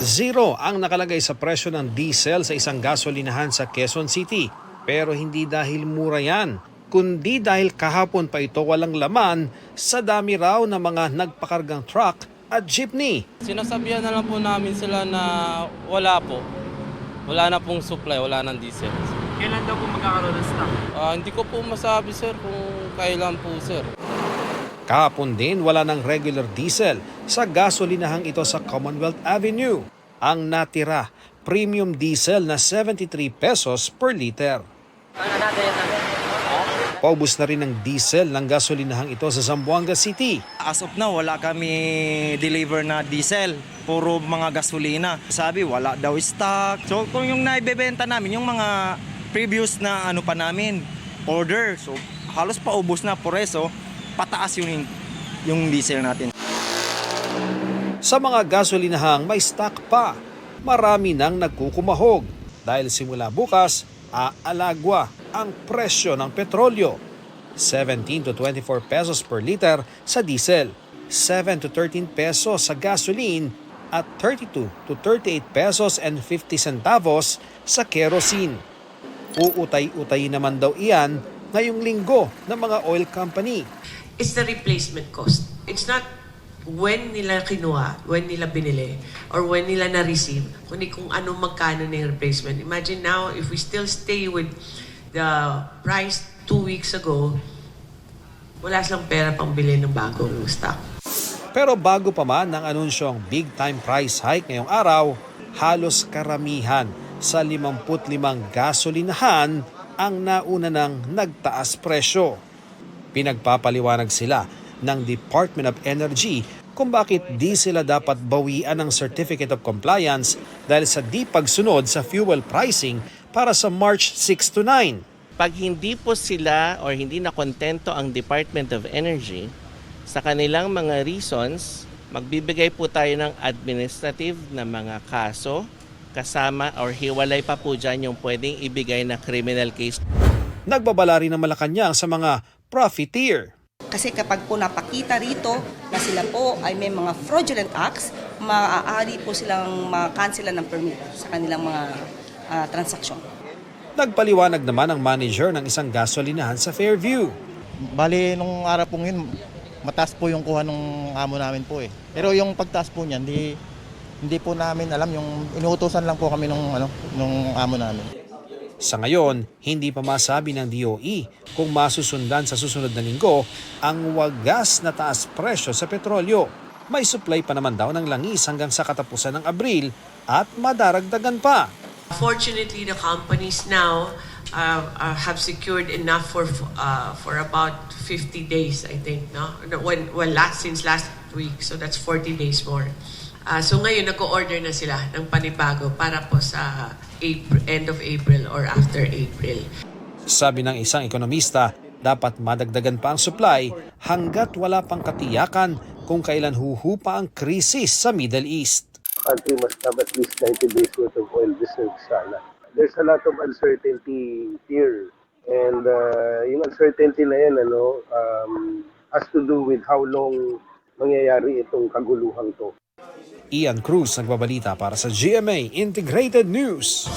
Zero ang nakalagay sa presyo ng diesel sa isang gasolinahan sa Quezon City. Pero hindi dahil mura yan, kundi dahil kahapon pa ito walang laman sa dami raw ng mga nagpakargang truck at jeepney. Sinasabihan na lang po namin sila na wala po. Wala na pong supply, wala ng diesel. Kailan daw po magkakaroon ng stock? Hindi ko po masabi sir kung kailan po sir. Kahapon din wala ng regular diesel sa gasolinahang ito sa Commonwealth Avenue. Ang natira, premium diesel na 73 pesos per liter. Paubos na rin ng diesel ng gasolinahang ito sa Zamboanga City. As of now, wala kami deliver na diesel. Puro mga gasolina. Sabi, wala daw stock. So kung yung naibebenta namin, yung mga previous na ano pa namin, order. So halos paubos na, por eso pataas yung diesel natin. Sa mga gasolinahang may stock pa, marami nang nagkukumahog dahil simula bukas, aalagwa ang presyo ng petrolyo. 17 to 24 pesos per liter sa diesel, 7 to 13 pesos sa gasoline at 32 to 38 pesos and 50 centavos sa kerosene. Uutay-utay naman daw iyan ngayong linggo ng mga oil company. It's the replacement cost. It's not when nila kinuha, when nila binili, or when nila na-receive, kundi kung ano magkano na yung replacement. Imagine now, if we still stay with the price 2 weeks ago, wala silang pera pang bili ng bagong stock. Pero bago pa man ang anunsyong big-time price hike ngayong araw, halos karamihan sa 55 gasolinahan ang nauna ng nagtaas presyo. Pinagpapaliwanag sila ng Department of Energy kung bakit di sila dapat bawian ng Certificate of Compliance dahil sa di pagsunod sa fuel pricing para sa March 6 to 9. Pag hindi po sila or hindi na kontento ang Department of Energy sa kanilang mga reasons, magbibigay po tayo ng administrative na mga kaso kasama or hiwalay pa po dyan yung pwedeng ibigay na criminal case. Nagbabala rin ng Malacanang sa mga profiteer. Kasi kapag po napakita rito na sila po ay may mga fraudulent acts, maaari po silang makansela ng permit sa kanilang mga transaksyon. Nagpaliwanag naman ang manager ng isang gasolinahan sa Fairview. Bali, nung araw pong yun, mataas po yung kuha ng amo namin po eh. Pero yung pagtaas po niyan, hindi po namin alam, yung inuutosan lang po kami nung amo namin. Sa ngayon, hindi pa masabi ng DOE kung masusundan sa susunod na linggo ang wagas na taas presyo sa petrolyo. May supply pa naman daw ng langis hanggang sa katapusan ng Abril at madaragdagan pa. Fortunately, the companies now have secured enough for about 50 days, I think, no? Since last week, so that's 40 days more. So ngayon, nag-order na sila ng panibago para po sa end of April or after April. Sabi ng isang ekonomista, dapat madagdagan pa ang supply hanggat wala pang katiyakan kung kailan huhupa ang krisis sa Middle East. Country must have at least 90 days worth of oil reserves sana. There's a lot of uncertainty here. And yung uncertainty na yan has to do with how long mangyayari itong kaguluhang to. Ian Cruz nagbabalita para sa GMA Integrated News.